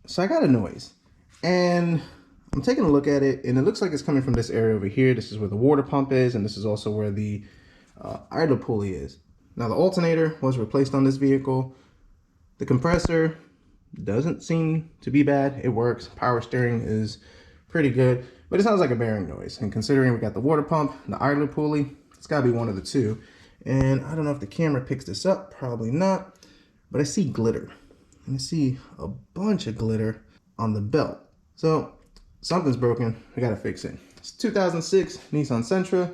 So I got a noise, and I'm taking a look at it, and it looks like it's coming from this area over here. This is where the water pump is, and this is also where the idler pulley is. Now the alternator was replaced on this vehicle. The compressor doesn't seem to be bad. It works. Power steering is pretty good, but it sounds like a bearing noise. And considering we got the water pump, the idler pulley, it's got to be one of the two. And I don't know if the camera picks this up, probably not, but I see glitter. And I see a bunch of glitter on the belt. So something's broken. We got to fix it. It's 2006 Nissan Sentra,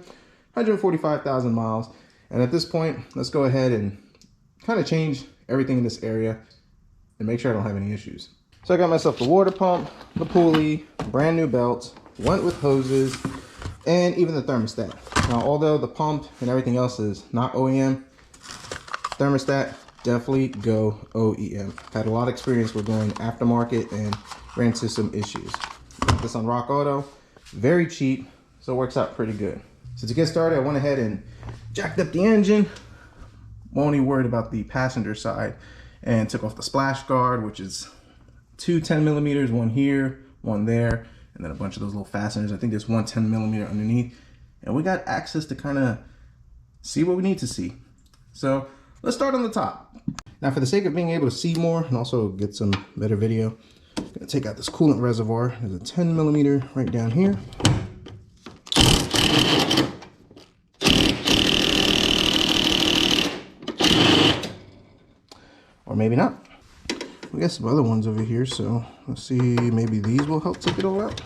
145,000 miles. And at this point, let's go ahead and kind of change everything in this area and make sure I don't have any issues. So I got myself the water pump, the pulley, brand new belt, went with hoses, and even the thermostat. Now, although the pump and everything else is not OEM, thermostat, definitely go OEM. Had a lot of experience with going aftermarket and ran into some issues. Got this on Rock Auto, very cheap, so it works out pretty good. So to get started, I went ahead and jacked up the engine. Only worried about the passenger side, and took off the splash guard, which is two 10 millimeters, one here, one there, and then a bunch of those little fasteners. I think there's one 10 millimeter underneath, and we got access to kind of see what we need to see. So let's start on the top. Now, for the sake of being able to see more and also get some better video, I'm gonna take out this coolant reservoir. There's a 10 millimeter right down here. Or maybe not. We got some other ones over here, so let's see, maybe these will help take it all out.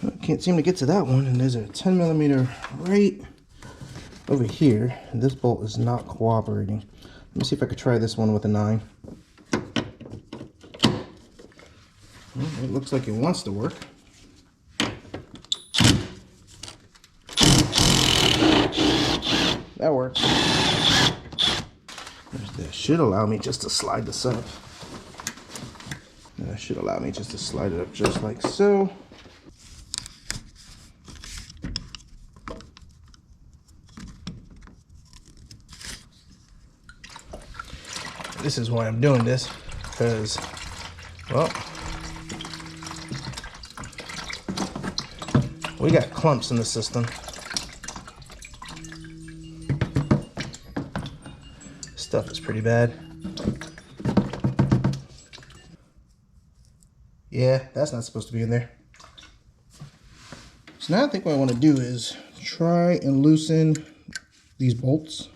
I can't seem to get to that one, and there's a 10 millimeter right over here, and this bolt is not cooperating. Let me see if I could try this one with a 9. Well, it looks like it wants to work. That works. That should allow me just to slide this up. That should allow me just to slide it up just like so. This is why I'm doing this, because, well, we got clumps in the system. Stuff is pretty bad. Yeah, that's not supposed to be in there. So now I think what I want to do is try and loosen these bolts.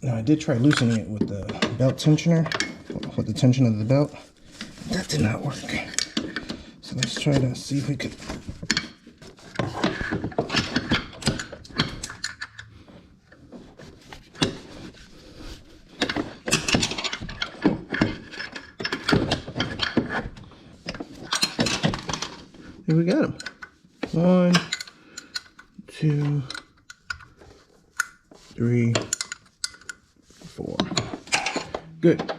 Now I did try loosening it with the belt tensioner, with the tension of the belt. That did not work. So let's try to see if we could. Here we got them. 1, 2, 3, 4. Good.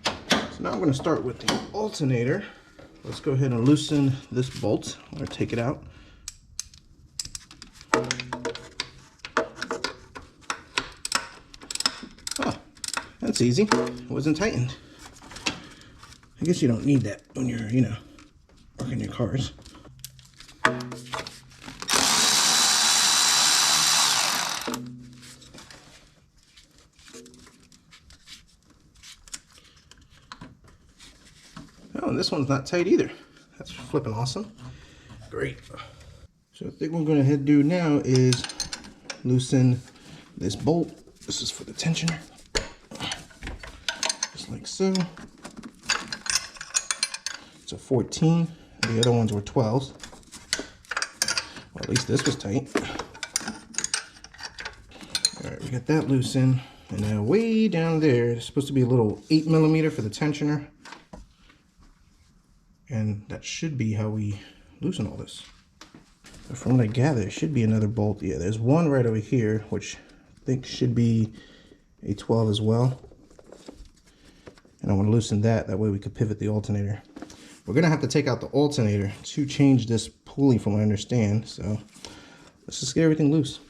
So now I'm going to start with the alternator. Let's go ahead and loosen this bolt or take it out. Oh, that's easy. It wasn't tightened. I guess you don't need that when you're, working your cars. Oh, and this one's not tight either. That's flipping awesome. Great. So I think what we're going to do now is loosen this bolt. This is for the tensioner. Just like so. It's a 14. The other ones were 12s. Well, at least this was tight. Alright, we got that loosened. And now way down there, there's supposed to be a little 8 millimeter for the tensioner. And that should be how we loosen all this. But from what I gather, there should be another bolt. Yeah, there's one right over here, which I think should be a 12 as well. And I want to loosen that. That way we could pivot the alternator. We're going to have to take out the alternator to change this pulley from what I understand. So let's just get everything loose.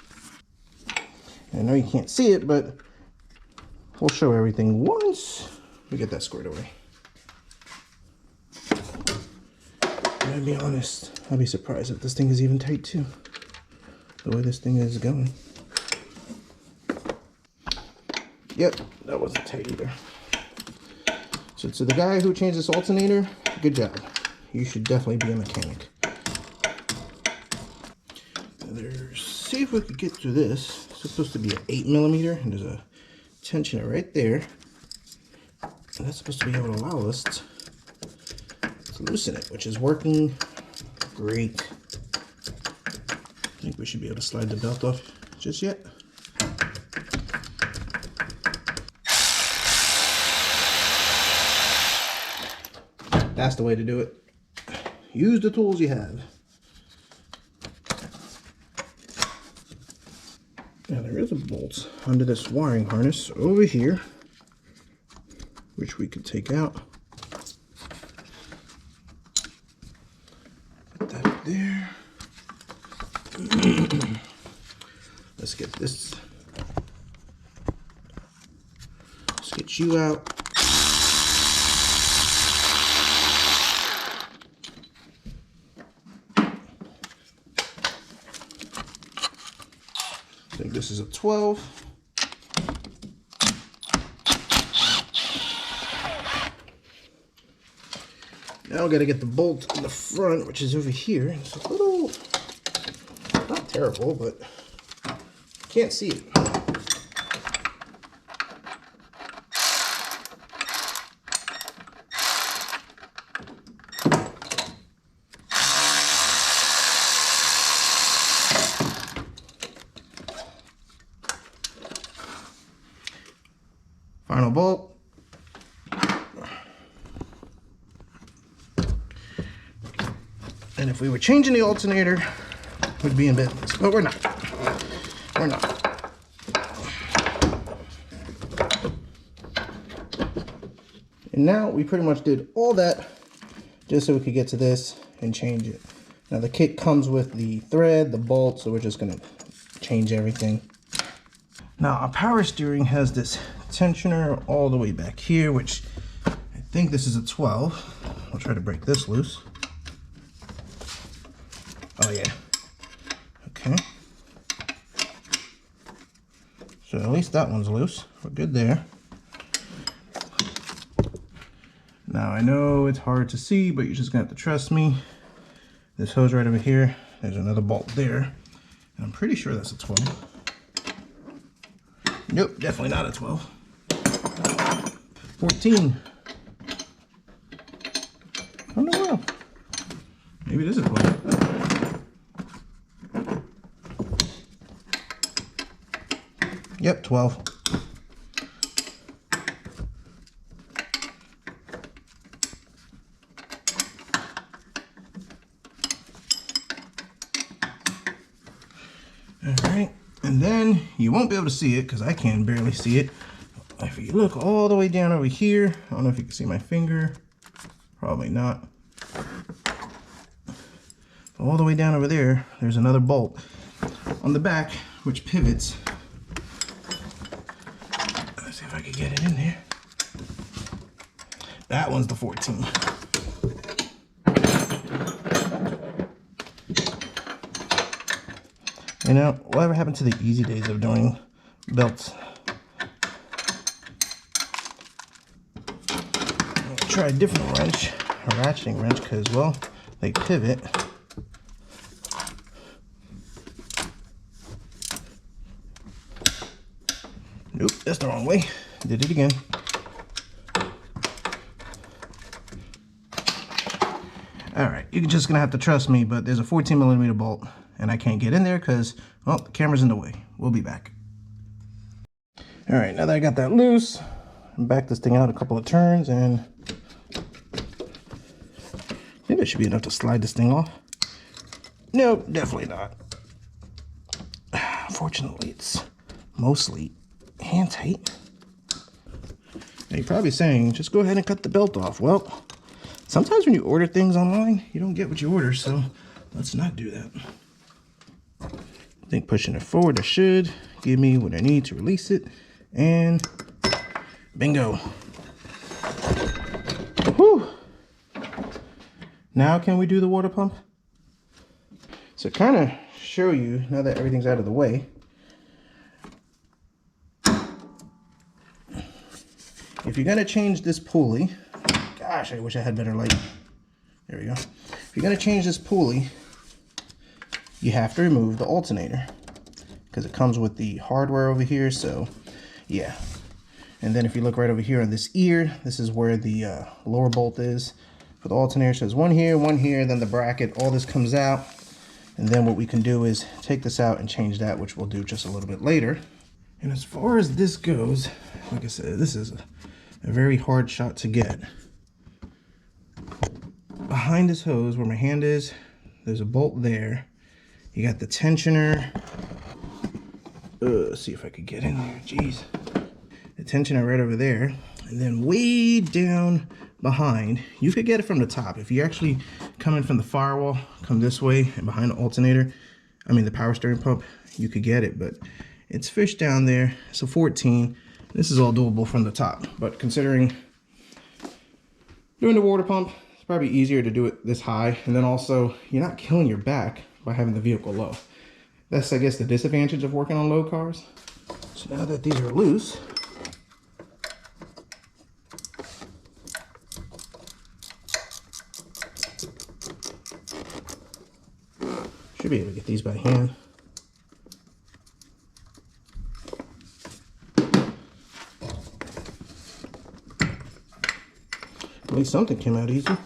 I know you can't see it, but we'll show everything once we get that squared away. And I'll be honest, I'll be surprised if this thing is even tight too, the way this thing is going. Yep, that wasn't tight either. So to the guy who changed this alternator, good job. You should definitely be a mechanic. See if we could get through this. It's supposed to be an 8mm, and there's a tensioner right there. And that's supposed to be able to allow us to loosen it, which is working great. I think we should be able to slide the belt off just yet. That's the way to do it. Use the tools you have. Now there is a bolt under this wiring harness over here, which we could take out. Put that up there. Let's get this. Let's get you out. I think this is a 12. Now we got to get the bolt in the front, which is over here. It's a little, not terrible, but can't see it. Final bolt. And if we were changing the alternator, we'd be in business, but we're not. We're not. And now we pretty much did all that just so we could get to this and change it. Now the kit comes with the thread, the bolt, so we're just gonna change everything. Now our power steering has this tensioner all the way back here, which I think this is a 12. I'll try to break this loose. Oh yeah. Okay. So at least that one's loose. We're good there. Now I know it's hard to see, but you're just gonna have to trust me. This hose right over here, there's another bolt there. And I'm pretty sure that's a 12. Nope, definitely not a 12. 14. Oh no, well. Maybe it is a 12. Yep, 12. Alright, and then you won't be able to see it because I can barely see it. If you look all the way down over here, I don't know if you can see my finger, probably not. All the way down over there, there's another bolt on the back which pivots. Let's see if I can get it in there. That one's the 14. You know, whatever happened to the easy days of doing belts? I'll try a different wrench, a ratcheting wrench, because, well, they pivot. Nope, that's the wrong way. Did it again. Alright, you're just going to have to trust me, but there's a 14mm bolt, and I can't get in there because, well, the camera's in the way. We'll be back. Alright, now that I got that loose, I'm back this thing out a couple of turns, and I think that should be enough to slide this thing off. Nope, definitely not. Fortunately, it's mostly hand tight. Now you're probably saying, just go ahead and cut the belt off. Well, sometimes when you order things online, you don't get what you order, so let's not do that. think pushing it forward, it should give me what I need to release it. And bingo. Whew. Now can we do the water pump? So kind of show you, now that everything's out of the way, if you're gonna change this pulley, gosh, I wish I had better light. There we go. If you're gonna change this pulley, you have to remove the alternator because it comes with the hardware over here. So yeah. And then if you look right over here on this ear, this is where the lower bolt is for the alternator. So there's one here, then the bracket, all this comes out. And then what we can do is take this out and change that, which we'll do just a little bit later. And as far as this goes, like I said, this is a very hard shot to get. Behind this hose, where my hand is, there's a bolt there. You got the tensioner. Let's see if I could get in there. Jeez. The tensioner right over there. And then way down behind, you could get it from the top. If you actually come in from the firewall, come this way and behind the alternator, I mean the power steering pump, you could get it, but it's fished down there. It's a 14. This is all doable from the top, but considering doing the water pump, it's probably easier to do it this high. And then also, you're not killing your back by having the vehicle low. That's, I guess, the disadvantage of working on low cars. So now that these are loose, should be able to get these by hand. At least something came out easy.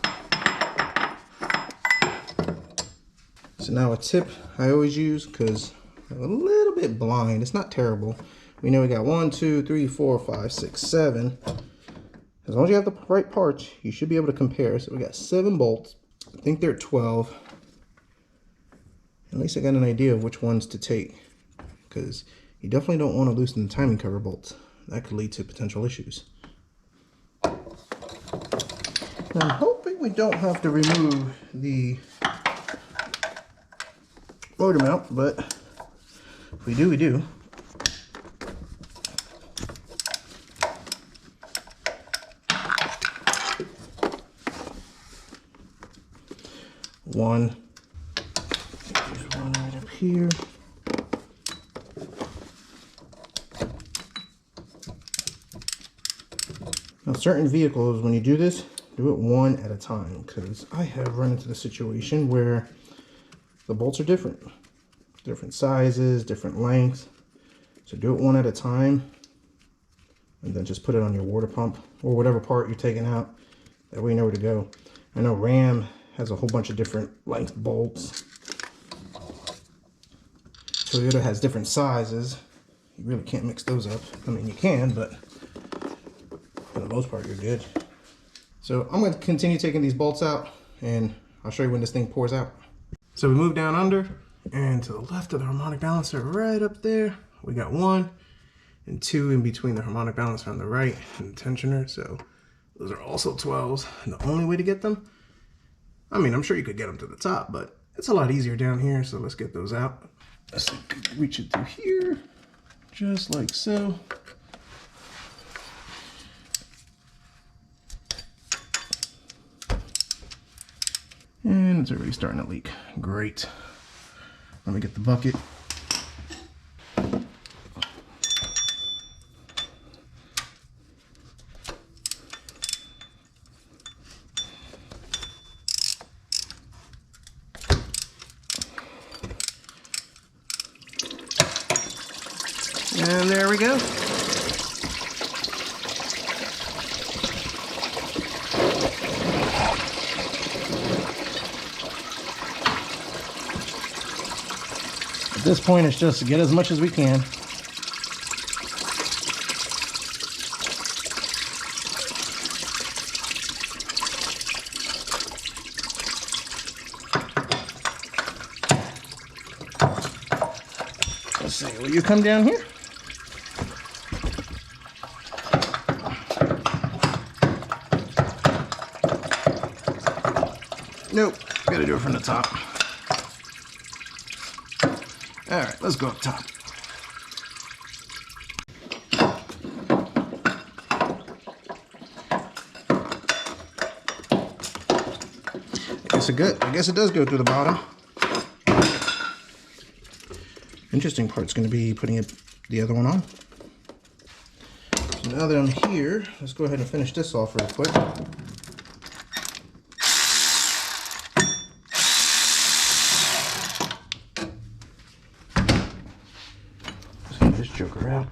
So now a tip I always use, because I'm a little bit blind. It's not terrible. We know we got 1, 2, 3, 4, 5, 6, 7. As long as you have the right parts, you should be able to compare. So we got 7 bolts. I think they're 12. At least I got an idea of which ones to take, because you definitely don't want to loosen the timing cover bolts. That could lead to potential issues. Now I'm hoping we don't have to remove the motor mount, but if we do, we do. One. There's one right up here. Now certain vehicles, when you do this, do it one at a time, because I have run into the situation where the bolts are different sizes, different lengths. So do it one at a time, and then just put it on your water pump or whatever part you're taking out. That way you know where to go. I know Ram has a whole bunch of different length bolts. Toyota has different sizes. You really can't mix those up. I mean, you can, but for the most part, you're good. So I'm going to continue taking these bolts out, and I'll show you when this thing pours out. So we move down under, and to the left of the harmonic balancer, right up there, we got 1 and 2 in between the harmonic balancer on the right and the tensioner. So those are also 12s. And the only way to get them, I mean, I'm sure you could get them to the top, but it's a lot easier down here. So let's get those out. Let's reach it through here, just like so. And it's already starting to leak. Great. Let me get the bucket. And there we go. At this point, it's just to get as much as we can. Let's see, will you come down here? Nope, gotta do it from the top. All right, let's go up top. I guess it does go through the bottom. Interesting part's going to be putting the other one on. So now that I'm here, let's go ahead and finish this off real quick. Let's get this joker out.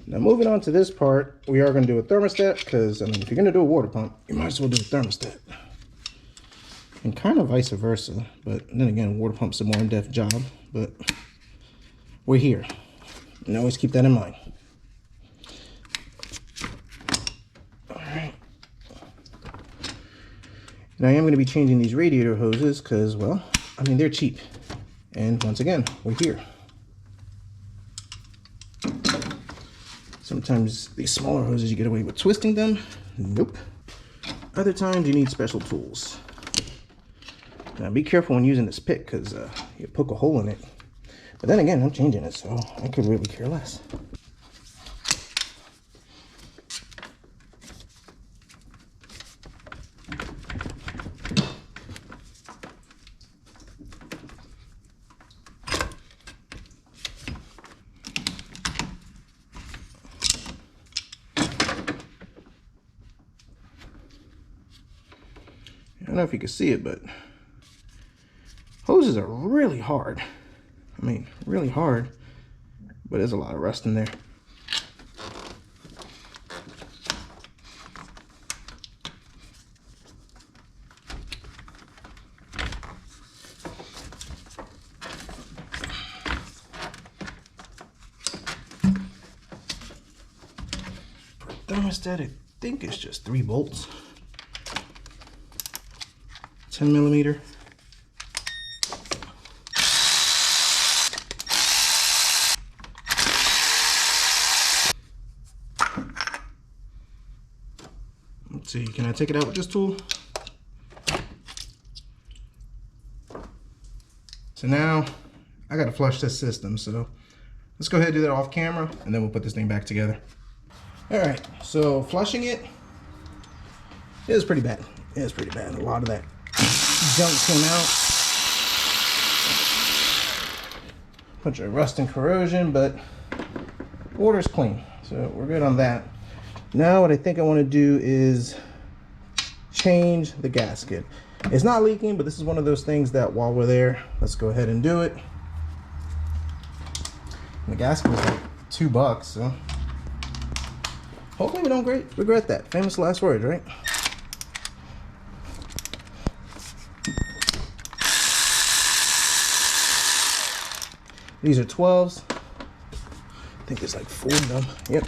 Now moving on to this part, we are going to do a thermostat because, I mean, if you're going to do a water pump, you might as well do a thermostat. And kind of vice versa, but then again, water pump's a more in-depth job, but we're here. And always keep that in mind. All right. Now I am going to be changing these radiator hoses because, well, I mean, they're cheap. And once again, we're here. Sometimes these smaller hoses, you get away with twisting them. Nope. Other times you need special tools. Now be careful when using this pick because you poke a hole in it. But then again, I'm changing it, so I could really care less. I don't know if you can see it, but hoses are really hard. I mean, really hard, but there's a lot of rust in there. For a thermostat, I think it's just 3 bolts. 10 millimeter. Let's see, can I take it out with this tool? So now I gotta flush this system, so let's go ahead and do that off camera and then we'll put this thing back together. All right, so flushing it is pretty bad. It's pretty bad. A lot of that junk came out. Bunch of rust and corrosion, but water's clean, so we're good on that. Now what I think I want to do is change the gasket. It's not leaking, but this is one of those things that while we're there, let's go ahead and do it. And the gasket was like $2, so hopefully we don't regret that. Famous last words, right? These are 12s. I think there's like 4 of them. Yep.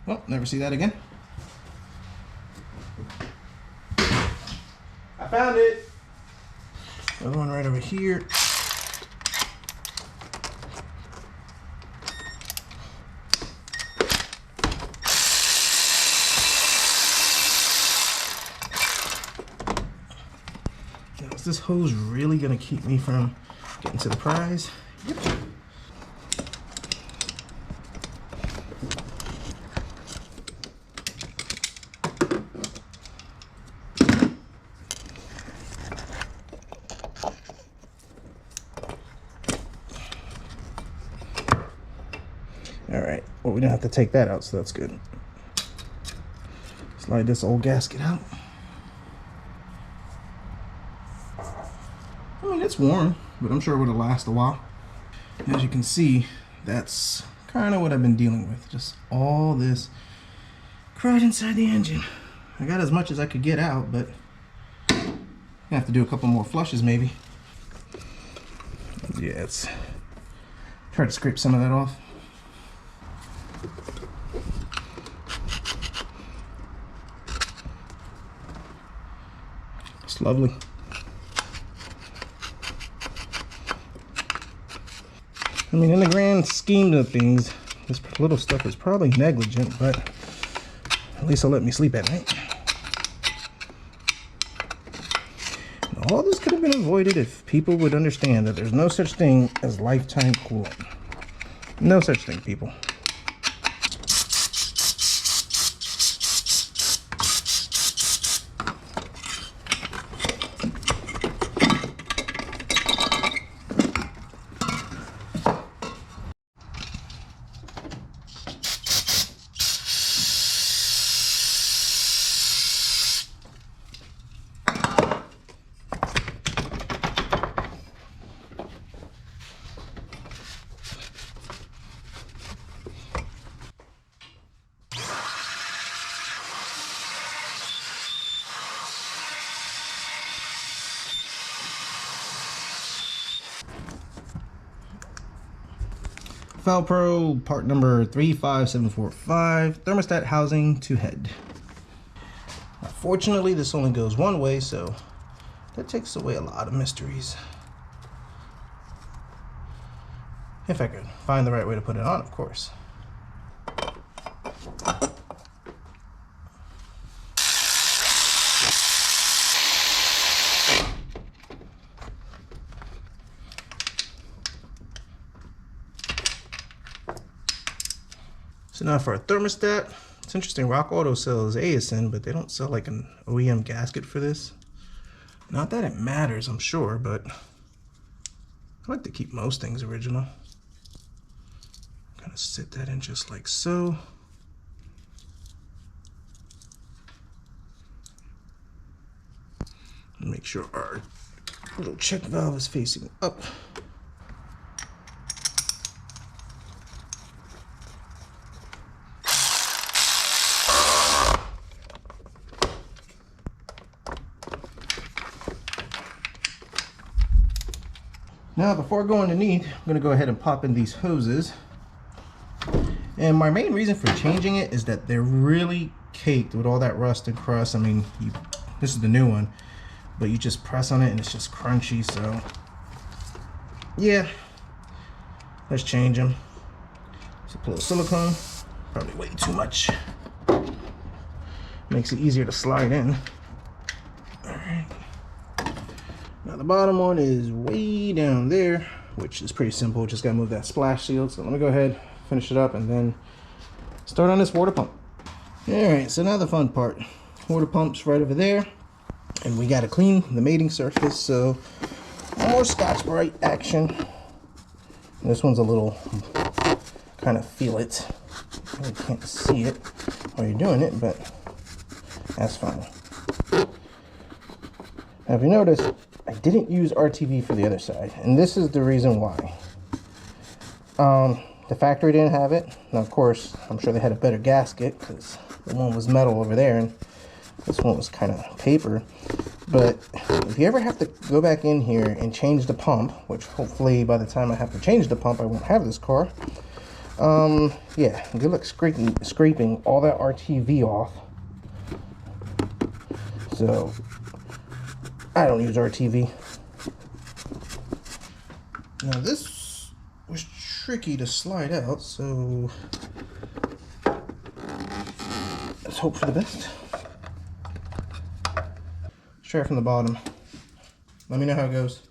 Well, never see that again. I found it. Another one right over here. Is this hose really gonna keep me from getting to the prize? Yep. All right, well, we don't have to take that out, so that's good. Slide this old gasket out. I mean, it's warm, but I'm sure it would last a while. As you can see, that's kind of what I've been dealing with. Just all this crud inside the engine. I got as much as I could get out, but I have to do a couple more flushes maybe. Yeah, it's try to scrape some of that off. lovely. I mean, in the grand scheme of things, this little stuff is probably negligent, but at least it'll let me sleep at night. All this could have been avoided if people would understand that there's no such thing as lifetime coolant. No such thing, people. Valpro part number 35745, thermostat housing to head. Fortunately, this only goes one way, so that takes away a lot of mysteries. If I could find the right way to put it on, of course. So now for a thermostat, it's interesting, Rock Auto sells ASN, but they don't sell like an OEM gasket for this. Not that it matters, I'm sure, but I like to keep most things original. Kind of sit that in just like so. And make sure our little check valve is facing up. Now, before going underneath, I'm going to go ahead and pop in these hoses. And my main reason for changing it is that they're really caked with all that rust and crust. I mean, this is the new one, but you just press on it and it's just crunchy. So, yeah, let's change them. So, put a little silicone, probably way too much. Makes it easier to slide in. All right. Now the bottom one is way down there, which is pretty simple. Just gotta move that splash shield. So let me go ahead, finish it up, and then start on this water pump. All right, so now the fun part. Water pump's right over there, and we gotta clean the mating surface. So more Scotch-Brite action. And this one's a little, kind of feel it. You really can't see it while you're doing it, but that's fine. Now if you notice, I didn't use RTV for the other side, and this is the reason why. The factory didn't have it. Now, of course, I'm sure they had a better gasket because the one was metal over there, and this one was kind of paper. But if you ever have to go back in here and change the pump, which hopefully by the time I have to change the pump, I won't have this car. Yeah, good luck scraping all that RTV off. So I don't use RTV. Now this was tricky to slide out, so let's hope for the best. Let's try it from the bottom. Let me know how it goes.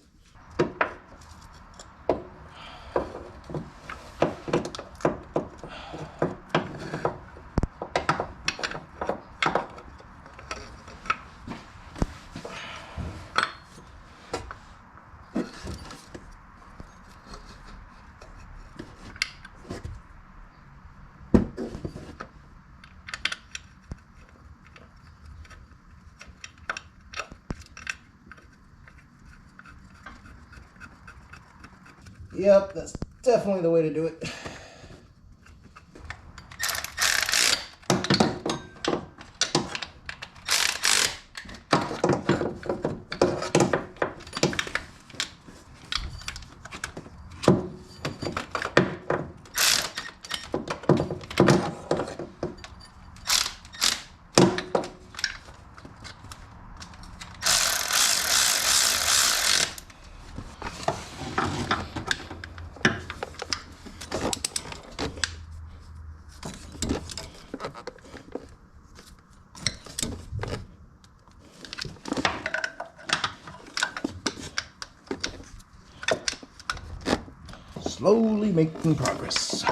Yep, that's definitely the way to do it. slowly making progress.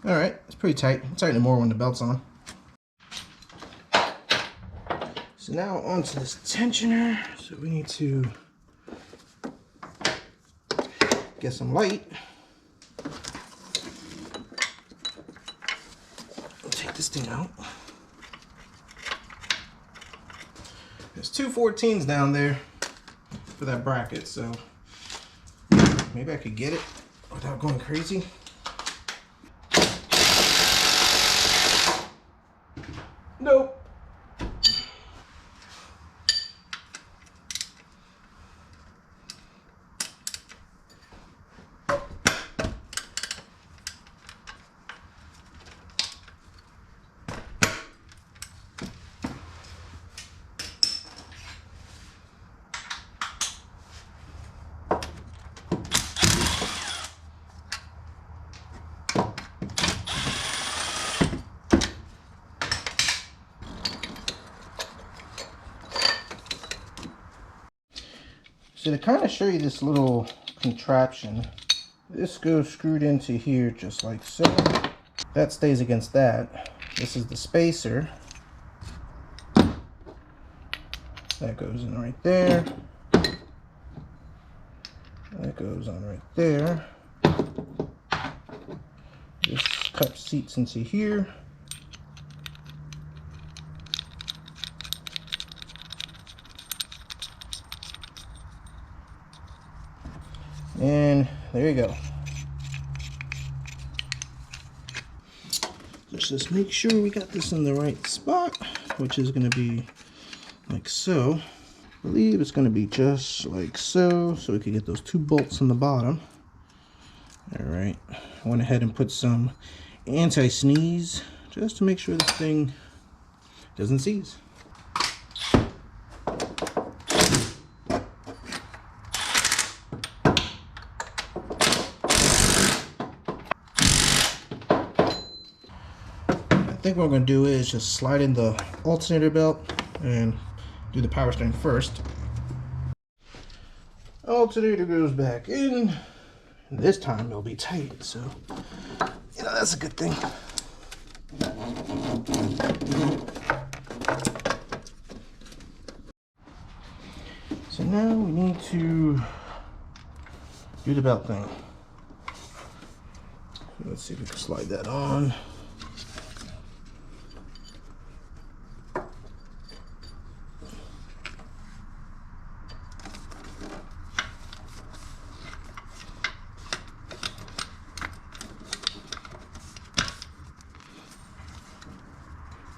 All right, it's pretty tight. I'll tighten it more when the belt's on. So now onto this tensioner. So we need to get some light. I'll take this thing out. There's two 14s down there for that bracket, so maybe I could get it without going crazy. Nope. So to kind of show you this little contraption, this goes screwed into here just like so. That stays against that. This is the spacer. That goes in right there. That goes on right there. This cup seats into here. And there you go. Let's just make sure we got this in the right spot, which is going to be like so. I believe it's going to be just like so, so we can get those two bolts on the bottom. All right, I went ahead and put some anti-sneeze just to make sure this thing doesn't seize. I think what we're going to do is just slide in the alternator belt and do the power steering first. Alternator goes back in, and this time it'll be tight, so you know that's a good thing. So now we need to do the belt thing. Let's see if we can slide that on.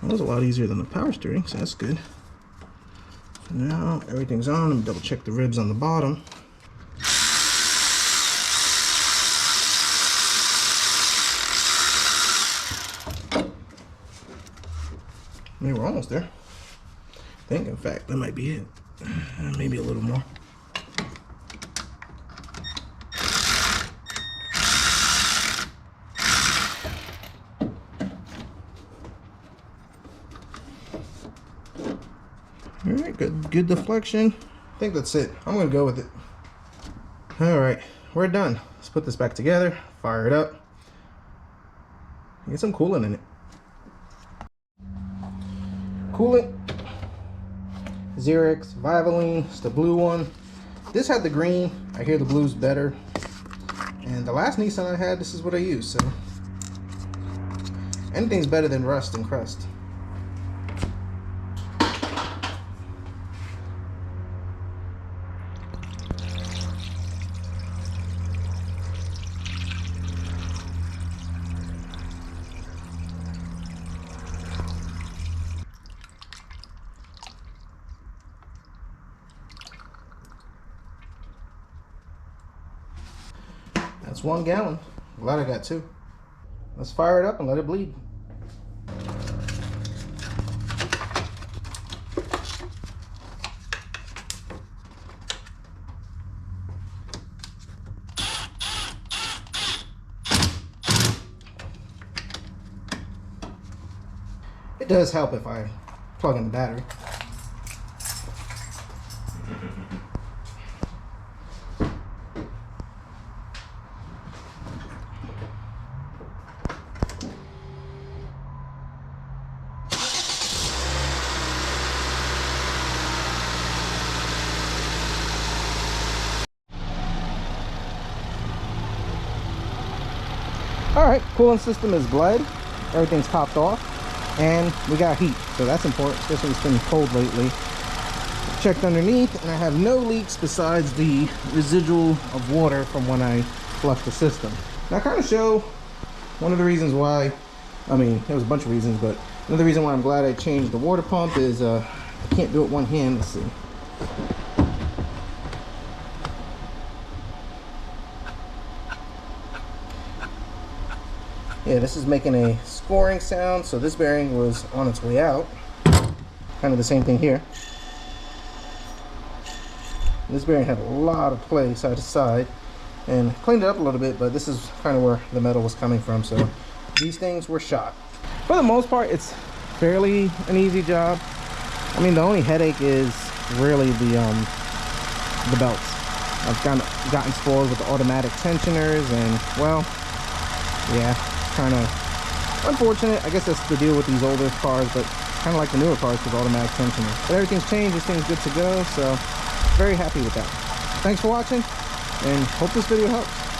That was a lot easier than the power steering, so that's good. So now everything's on. Let me double check the ribs on the bottom. Maybe we're almost there. I think, in fact, that might be it. Maybe a little more. All right, good deflection. I think that's it. I'm gonna go with it. All right, we're done. Let's put this back together, fire it up, get some coolant in it. Coolant, Xerox, Vivaline, it's the blue one. This had the green. I hear the blue's better. And the last Nissan I had, this is what I used, so anything's better than rust and crust. That's 1 gallon. Glad I got 2. Let's fire it up and let it bleed. It does help if I plug in the battery. Alright, coolant system is bled, everything's topped off, and we got heat, so that's important, especially when it's been cold lately. Checked underneath, and I have no leaks besides the residual of water from when I flushed the system. Now I kind of show one of the reasons why, I mean, there was a bunch of reasons, but another reason why I'm glad I changed the water pump is I can't do it one hand. Let's see. Yeah, this is making a scoring sound, so this bearing was on its way out. Kind of the same thing here. This bearing had a lot of play side to side, and cleaned it up a little bit, but this is kind of where the metal was coming from, so these things were shot. For the most part, it's fairly an easy job. I mean, the only headache is really the belts. I've kind of gotten spoiled with the automatic tensioners, and well, yeah, kind of unfortunate. I guess that's the deal with these older cars, but kind of like the newer cars with automatic tensioners. But everything's changed, this thing's good to go, so very happy with that. Thanks for watching, and hope this video helps.